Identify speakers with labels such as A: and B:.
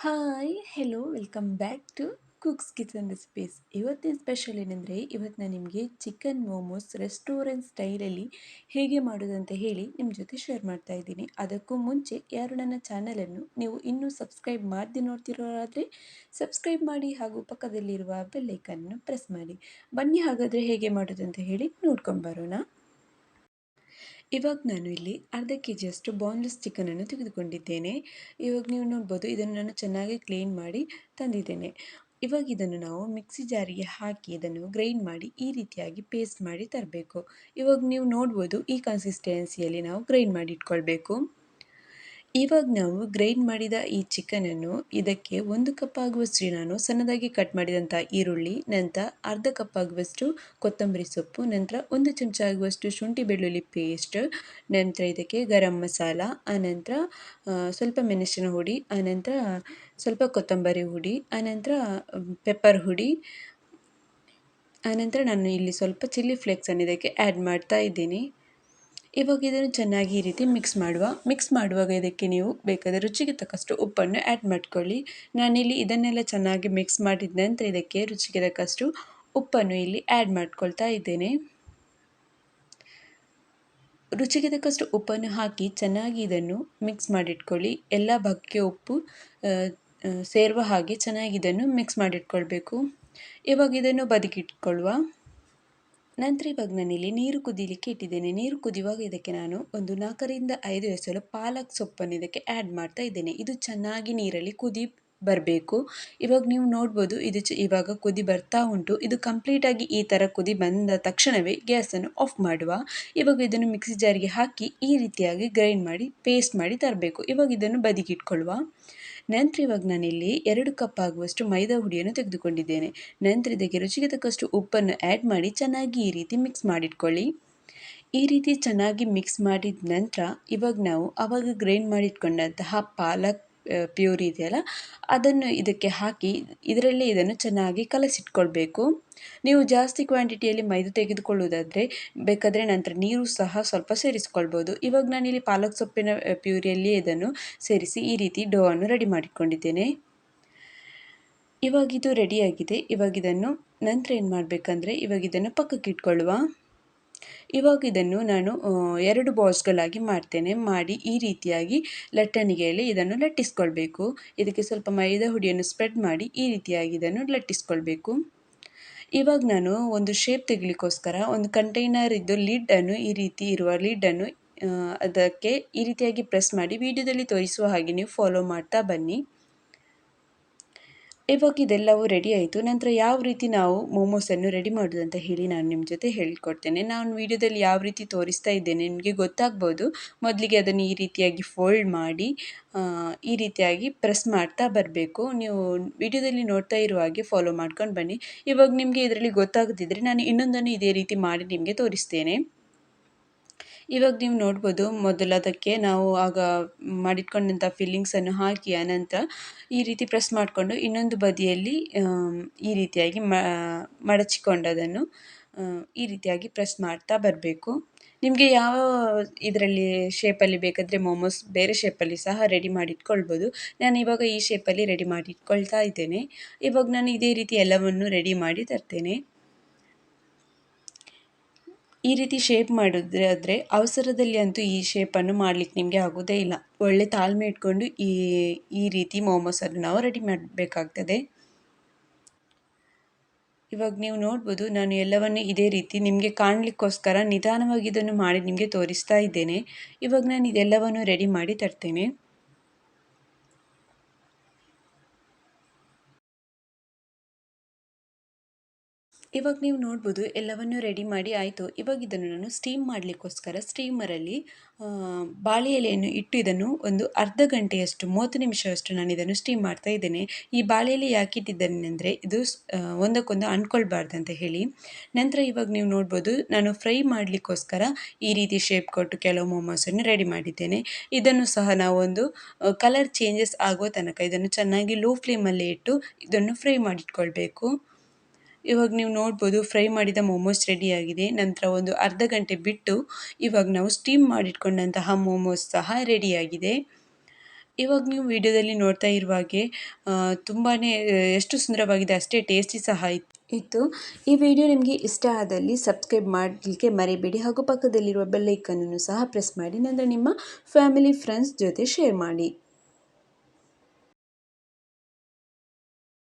A: Hi hello welcome back to cooks kitchen recipes. ಇವತ್ತಿನ special ಏನಂದರೆ ಇವತ್ತು ನಾನು ನಿಮಗೆ ಚಿಕನ್ ಮೋಮೋಸ್ ರೆಸ್ಟೋರೆಂಟ್ ಸ್ಟೈಲಲ್ಲಿ ಹೇಗೆ ಮಾಡೋದಂತ ಹೇಳಿ ನಿಮ್ಮ ಜೊತೆ ಶೇರ್ ಮಾಡ್ತಾ ಇದ್ದೀನಿ. ಅದಕ್ಕೂ ಮುಂಚೆ ಯಾರು ನನ್ನ ಚಾನಲನ್ನು ನೀವು ಇನ್ನೂ ಸಬ್ಸ್ಕ್ರೈಬ್ ಮಾಡದೆ ನೋಡ್ತಿರೋರಾದರೆ ಸಬ್ಸ್ಕ್ರೈಬ್ ಮಾಡಿ ಹಾಗೂ ಪಕ್ಕದಲ್ಲಿರುವ ಬೆಲ್ಲೈಕನ್ನು ಪ್ರೆಸ್ ಮಾಡಿ. ಬನ್ನಿ ಹಾಗಾದರೆ ಹೇಗೆ ಮಾಡೋದಂತ ಹೇಳಿ ನೋಡ್ಕೊಂಬರೋಣ. ಇವಾಗ ನಾನು ಇಲ್ಲಿ ಅರ್ಧ ಕೆ ಜಿಯಷ್ಟು ಬೋನ್ಲೆಸ್ ಚಿಕನನ್ನು ತೆಗೆದುಕೊಂಡಿದ್ದೇನೆ. ಇವಾಗ ನೀವು ನೋಡ್ಬೋದು ಇದನ್ನು ನಾನು ಚೆನ್ನಾಗಿ ಕ್ಲೀನ್ ಮಾಡಿ ತಂದಿದ್ದೇನೆ. ಇವಾಗ ಇದನ್ನು ನಾವು ಮಿಕ್ಸಿ ಜಾರಿಗೆ ಹಾಕಿ ಇದನ್ನು ಗ್ರೈಂಡ್ ಮಾಡಿ ಈ ರೀತಿಯಾಗಿ ಪೇಸ್ಟ್ ಮಾಡಿ ತರಬೇಕು. ಇವಾಗ ನೀವು ನೋಡ್ಬೋದು ಈ ಕನ್ಸಿಸ್ಟೆನ್ಸಿಯಲ್ಲಿ ನಾವು ಗ್ರೈಂಡ್ ಮಾಡಿ ಇಟ್ಕೊಳ್ಬೇಕು. ಇವಾಗ ನಾವು ಗ್ರೈಂಡ್ ಮಾಡಿದ ಈ ಚಿಕನನ್ನು ಇದಕ್ಕೆ 1 ಕಪ್ ಆಗುವಷ್ಟು ನಾನು ಸಣ್ಣದಾಗಿ ಕಟ್ ಮಾಡಿದಂಥ ಈರುಳ್ಳಿ, ನಂತರ ಅರ್ಧ ಕಪ್ ಆಗುವಷ್ಟು ಕೊತ್ತಂಬರಿ ಸೊಪ್ಪು, ನಂತರ 1 ಚಮಚ ಆಗುವಷ್ಟು ಶುಂಠಿ ಬೆಳ್ಳುಳ್ಳಿ ಪೇಸ್ಟ್, ನಂತರ ಇದಕ್ಕೆ ಗರಂ ಮಸಾಲ, ಆನಂತರ ಸ್ವಲ್ಪ ಮೆಣಸಿನ ಹುಡಿ, ಆನಂತರ ಸ್ವಲ್ಪ ಕೊತ್ತಂಬರಿ ಹುಡಿ, ಆನಂತರ ಪೆಪ್ಪರ್ ಹುಡಿ, ಆನಂತರ ನಾನು ಇಲ್ಲಿ ಸ್ವಲ್ಪ ಚಿಲ್ಲಿ ಫ್ಲೇಕ್ಸನ್ನು ಇದಕ್ಕೆ ಆ್ಯಡ್ ಮಾಡ್ತಾ ಇದ್ದೀನಿ. ಇವಾಗ ಇದನ್ನು ಚೆನ್ನಾಗಿ ಈ ರೀತಿ ಮಿಕ್ಸ್ ಮಾಡುವಾಗ ಇದಕ್ಕೆ ನೀವು ಬೇಕಾದರೆ ರುಚಿಗೆ ತಕ್ಕಷ್ಟು ಉಪ್ಪನ್ನು ಆ್ಯಡ್ ಮಾಡ್ಕೊಳ್ಳಿ. ನಾನಿಲ್ಲಿ ಇದನ್ನೆಲ್ಲ ಚೆನ್ನಾಗಿ ಮಿಕ್ಸ್ ಮಾಡಿದ ನಂತರ ಇದಕ್ಕೆ ರುಚಿಗೆ ತಕ್ಕಷ್ಟು ಉಪ್ಪನ್ನು ಇಲ್ಲಿ ಆ್ಯಡ್ ಮಾಡ್ಕೊಳ್ತಾ ಇದ್ದೇನೆ. ರುಚಿಗೆ ತಕ್ಕಷ್ಟು ಉಪ್ಪನ್ನು ಹಾಕಿ ಚೆನ್ನಾಗಿ ಇದನ್ನು ಮಿಕ್ಸ್ ಮಾಡಿಟ್ಕೊಳ್ಳಿ. ಎಲ್ಲ ಭಾಗಕ್ಕೆ ಉಪ್ಪು ಸೇರುವ ಹಾಗೆ ಚೆನ್ನಾಗಿ ಇದನ್ನು ಮಿಕ್ಸ್ ಮಾಡಿಟ್ಕೊಳ್ಬೇಕು. ಇವಾಗ ಇದನ್ನು ಬದಿಗಿಟ್ಕೊಳ್ಳುವ. ನಂತರ ಇವಾಗ ನಾನಿಲ್ಲಿ ನೀರು ಕುದಿಲಿಕ್ಕೆ ಇಟ್ಟಿದ್ದೇನೆ. ನೀರು ಕುದಿಯುವಾಗ ಇದಕ್ಕೆ ನಾನು ಒಂದು 4ರಿಂದ 5 ಎಸಳು ಪಾಲಕ್ ಸೊಪ್ಪನ್ನು ಇದಕ್ಕೆ ಆ್ಯಡ್ ಮಾಡ್ತಾ ಇದ್ದೇನೆ. ಇದು ಚೆನ್ನಾಗಿ ನೀರಲ್ಲಿ ಕುದಿ ಬರಬೇಕು. ಇವಾಗ ನೀವು ನೋಡ್ಬೋದು ಇದು ಇವಾಗ ಕುದಿ ಬರ್ತಾ ಉಂಟು. ಇದು ಕಂಪ್ಲೀಟಾಗಿ ಈ ಥರ ಕುದಿ ಬಂದ ತಕ್ಷಣವೇ ಗ್ಯಾಸನ್ನು ಆಫ್ ಮಾಡುವ. ಇವಾಗ ಇದನ್ನು ಮಿಕ್ಸಿ ಜಾರಿಗೆ ಹಾಕಿ ಈ ರೀತಿಯಾಗಿ ಗ್ರೈಂಡ್ ಮಾಡಿ ಪೇಸ್ಟ್ ಮಾಡಿ ತರಬೇಕು. ಇವಾಗ ಇದನ್ನು ಬದಿಗಿಟ್ಕೊಳ್ಳುವ. ನಂತರ ಇವಾಗ ನಾನಿಲ್ಲಿ 2 ಕಪ್ ಆಗುವಷ್ಟು ಮೈದಾ ಹುಡಿಯನ್ನು ತೆಗೆದುಕೊಂಡಿದ್ದೇನೆ. ನಂತರ ಇದಕ್ಕೆ ರುಚಿಗೆ ತಕ್ಕಷ್ಟು ಉಪ್ಪನ್ನು ಆ್ಯಡ್ ಮಾಡಿ ಚೆನ್ನಾಗಿ ಈ ರೀತಿ ಮಿಕ್ಸ್ ಮಾಡಿಟ್ಕೊಳ್ಳಿ. ಈ ರೀತಿ ಚೆನ್ನಾಗಿ ಮಿಕ್ಸ್ ಮಾಡಿದ ನಂತರ ಇವಾಗ ನಾವು ಆವಾಗ ಗ್ರೈಂಡ್ ಮಾಡಿಟ್ಕೊಂಡಂತಹ ಪಾಲಕ್ ಪ್ಯೂರಿ ಇದೆಯಲ್ಲ ಅದನ್ನು ಇದಕ್ಕೆ ಹಾಕಿ ಇದರಲ್ಲೇ ಇದನ್ನು ಚೆನ್ನಾಗಿ ಕಲಸಿಟ್ಕೊಳ್ಬೇಕು. ನೀವು ಜಾಸ್ತಿ ಕ್ವಾಂಟಿಟಿಯಲ್ಲಿ ಮೈದಾ ತೆಗೆದುಕೊಳ್ಳುವುದಾದರೆ ಬೇಕಾದರೆ ನಂತರ ನೀರು ಸಹ ಸ್ವಲ್ಪ ಸೇರಿಸ್ಕೊಳ್ಬೋದು. ಇವಾಗ ನಾನಿಲ್ಲಿ ಪಾಲಕ್ ಸೊಪ್ಪಿನ ಪ್ಯೂರಿಯಲ್ಲಿ ಇದನ್ನು ಸೇರಿಸಿ ಈ ರೀತಿ ಡೋ ಅನ್ನು ರೆಡಿ ಮಾಡಿಕೊಂಡಿದ್ದೇನೆ. ಇವಾಗಿದು ರೆಡಿಯಾಗಿದೆ. ಇವಾಗ ಇದನ್ನು ನಂತರ ಏನು ಮಾಡಬೇಕಂದ್ರೆ ಇವಾಗ ಇದನ್ನು ಪಕ್ಕಕ್ಕೆ ಇಟ್ಕೊಳ್ಳುವ. ಇವಾಗ ಇದನ್ನು ನಾನು 2 ಬಾಲ್ಸ್ಗಳಾಗಿ ಮಾಡ್ತೇನೆ. ಮಾಡಿ ಈ ರೀತಿಯಾಗಿ ಲಟ್ಟಣಿಗೆಯಲ್ಲಿ ಇದನ್ನು ಲಟ್ಟಿಸ್ಕೊಳ್ಬೇಕು. ಇದಕ್ಕೆ ಸ್ವಲ್ಪ ಮೈದಾ ಹುಡಿಯನ್ನು ಸ್ಪ್ರೆಡ್ ಮಾಡಿ ಈ ರೀತಿಯಾಗಿ ಇದನ್ನು ಲಟ್ಟಿಸ್ಕೊಳ್ಬೇಕು. ಇವಾಗ ನಾನು ಒಂದು ಶೇಪ್ ತೆಗಿಲಿಕ್ಕೋಸ್ಕರ ಒಂದು ಕಂಟೈನರ್ ಇದ್ದು ಲಿಡ್ಡನ್ನು ಈ ರೀತಿ ಇರುವ ಲಿಡ್ಡನ್ನು ಅದಕ್ಕೆ ಈ ರೀತಿಯಾಗಿ ಪ್ರೆಸ್ ಮಾಡಿ ವಿಡಿಯೋದಲ್ಲಿ ತೋರಿಸುವ ಹಾಗೆ ನೀವು ಫಾಲೋ ಮಾಡ್ತಾ ಬನ್ನಿ. ಇವಾಗ ಇದೆಲ್ಲವೂ ರೆಡಿ ಆಯಿತು. ನಂತರ ಯಾವ ರೀತಿ ನಾವು ಮೋಮೋಸನ್ನು ರೆಡಿ ಮಾಡೋದಂತ ಹೇಳಿ ನಾನು ನಿಮ್ಮ ಜೊತೆ ಹೇಳಿಕೊಡ್ತೇನೆ. ನಾನು ವಿಡಿಯೋದಲ್ಲಿ ಯಾವ ರೀತಿ ತೋರಿಸ್ತಾ ಇದ್ದೇನೆ ನಿಮಗೆ ಗೊತ್ತಾಗ್ಬೋದು. ಮೊದಲಿಗೆ ಅದನ್ನು ಈ ರೀತಿಯಾಗಿ ಫೋಲ್ಡ್ ಮಾಡಿ ಈ ರೀತಿಯಾಗಿ ಪ್ರೆಸ್ ಮಾಡ್ತಾ ಬರಬೇಕು. ನೀವು ವಿಡಿಯೋದಲ್ಲಿ ನೋಡ್ತಾ ಇರುವ ಹಾಗೆ ಫಾಲೋ ಮಾಡ್ಕೊಂಡು ಬನ್ನಿ. ಇವಾಗ ನಿಮಗೆ ಇದರಲ್ಲಿ ಗೊತ್ತಾಗದಿದ್ದರೆ ನಾನು ಇನ್ನೊಂದನ್ನು ಇದೇ ರೀತಿ ಮಾಡಿ ನಿಮಗೆ ತೋರಿಸ್ತೇನೆ. ಇವಾಗ ನೀವು ನೋಡ್ಬೋದು ಮೊದಲು ಅದಕ್ಕೆ ನಾವು ಆಗ ಮಾಡಿಟ್ಕೊಂಡಂಥ ಫಿಲ್ಲಿಂಗ್ಸನ್ನು ಹಾಕಿ ಆನಂತರ ಈ ರೀತಿ ಪ್ರೆಸ್ ಮಾಡಿಕೊಂಡು ಇನ್ನೊಂದು ಬದಿಯಲ್ಲಿ ಈ ರೀತಿಯಾಗಿ ಮಡಚಿಕೊಂಡದನ್ನು ಈ ರೀತಿಯಾಗಿ ಪ್ರೆಸ್ ಮಾಡ್ತಾ ಬರಬೇಕು. ನಿಮಗೆ ಯಾವ ಇದರಲ್ಲಿ ಶೇಪಲ್ಲಿ ಬೇಕಾದರೆ ಮೋಮೋಸ್ ಬೇರೆ ಶೇಪಲ್ಲಿ ಸಹ ರೆಡಿ ಮಾಡಿಟ್ಕೊಳ್ಬೋದು. ನಾನು ಇವಾಗ ಈ ಶೇಪಲ್ಲಿ ರೆಡಿ ಮಾಡಿ ಇಟ್ಕೊಳ್ತಾ ಇದ್ದೇನೆ. ಇವಾಗ ನಾನು ಇದೇ ರೀತಿ ಎಲ್ಲವನ್ನು ರೆಡಿ ಮಾಡಿ ತರ್ತೇನೆ. ಈ ರೀತಿ ಶೇಪ್ ಮಾಡಿದ್ರೆ ಅವಸರದಲ್ಲಿ ಅಂತೂ ಈ ಶೇಪನ್ನು ಮಾಡಲಿಕ್ಕೆ ನಿಮಗೆ ಆಗೋದೇ ಇಲ್ಲ. ಒಳ್ಳೆ ತಾಳ್ಮೆ ಇಟ್ಕೊಂಡು ಈ ರೀತಿ ಮೋಮೋಸನ್ನು ನಾವು ರೆಡಿ ಮಾಡಬೇಕಾಗ್ತದೆ. ಇವಾಗ ನೀವು ನೋಡ್ಬೋದು ನಾನು ಎಲ್ಲವನ್ನು ಇದೇ ರೀತಿ ನಿಮಗೆ ಕಾಣಲಿಕ್ಕೋಸ್ಕರ ನಿಧಾನವಾಗಿ ಇದನ್ನು ಮಾಡಿ ನಿಮಗೆ ತೋರಿಸ್ತಾ ಇದ್ದೇನೆ. ಇವಾಗ ನಾನು ಇದೆಲ್ಲವನ್ನು ರೆಡಿ ಮಾಡಿ ತರ್ತೇನೆ. ಇವಾಗ ನೀವು ನೋಡ್ಬೋದು ಎಲ್ಲವನ್ನು ರೆಡಿ ಮಾಡಿ ಆಯಿತು. ಇವಾಗ ಇದನ್ನು ನಾನು ಸ್ಟೀಮ್ ಮಾಡಲಿಕ್ಕೋಸ್ಕರ ಸ್ಟೀಮರಲ್ಲಿ ಬಾಳೆ ಎಲೆಯನ್ನು ಇಟ್ಟು ಇದನ್ನು ಒಂದು ಅರ್ಧ ಗಂಟೆಯಷ್ಟು 30 ನಿಮಿಷವಷ್ಟು ನಾನು ಇದನ್ನು ಸ್ಟೀಮ್ ಮಾಡ್ತಾ ಇದ್ದೇನೆ. ಈ ಬಾಳೆ ಎಲೆ ಯಾಕೆ ಇಟ್ಟಿದ್ದೇನೆಂದರೆ ಇದು ಒಂದಕ್ಕೊಂದು ಅಂಟ್ಕೊಳ್ಬಾರ್ದಂತ ಹೇಳಿ. ನಂತರ ಇವಾಗ ನೀವು ನೋಡ್ಬೋದು ನಾನು ಫ್ರೈ ಮಾಡಲಿಕ್ಕೋಸ್ಕರ ಈ ರೀತಿ ಶೇಪ್ ಕೊಟ್ಟು ಕೆಲವು ಮೋಮೋಸನ್ನು ರೆಡಿ ಮಾಡಿದ್ದೇನೆ. ಇದನ್ನು ಸಹ ನಾವು ಒಂದು ಕಲರ್ ಚೇಂಜಸ್ ಆಗುವ ತನಕ ಇದನ್ನು ಚೆನ್ನಾಗಿ ಲೋ ಫ್ಲೇಮಲ್ಲೇ ಇಟ್ಟು ಇದನ್ನು ಫ್ರೈ ಮಾಡಿಟ್ಕೊಳ್ಬೇಕು. ಇವಾಗ ನೀವು ನೋಡ್ಬೋದು ಫ್ರೈ ಮಾಡಿದ ಮೋಮೋಸ್ ರೆಡಿಯಾಗಿದೆ. ನಂತರ ಒಂದು ಅರ್ಧ ಗಂಟೆ ಬಿಟ್ಟು ಇವಾಗ ನಾವು ಸ್ಟೀಮ್ ಮಾಡಿಟ್ಕೊಂಡಂತಹ ಮೋಮೋಸ್ ಸಹ ರೆಡಿಯಾಗಿದೆ. ಇವಾಗ ನೀವು ವಿಡಿಯೋದಲ್ಲಿ ನೋಡ್ತಾ ಇರುವ ಹಾಗೆ ತುಂಬಾ ಎಷ್ಟು ಸುಂದರವಾಗಿದೆ ಅಷ್ಟೇ ಟೇಸ್ಟಿ ಸಹ ಇತ್ತು. ಈ ವಿಡಿಯೋ ನಿಮಗೆ ಇಷ್ಟ ಆದಲ್ಲಿ ಸಬ್ಸ್ಕ್ರೈಬ್ ಮಾಡಲಿಕ್ಕೆ ಮರಿಬೇಡಿ ಹಾಗೂ ಪಕ್ಕದಲ್ಲಿರುವ ಬೆಲ್ ಐಕನನ್ನು ಸಹ ಪ್ರೆಸ್ ಮಾಡಿ. ನಂತರ ನಿಮ್ಮ ಫ್ಯಾಮಿಲಿ ಫ್ರೆಂಡ್ಸ್ ಜೊತೆ ಶೇರ್ ಮಾಡಿ.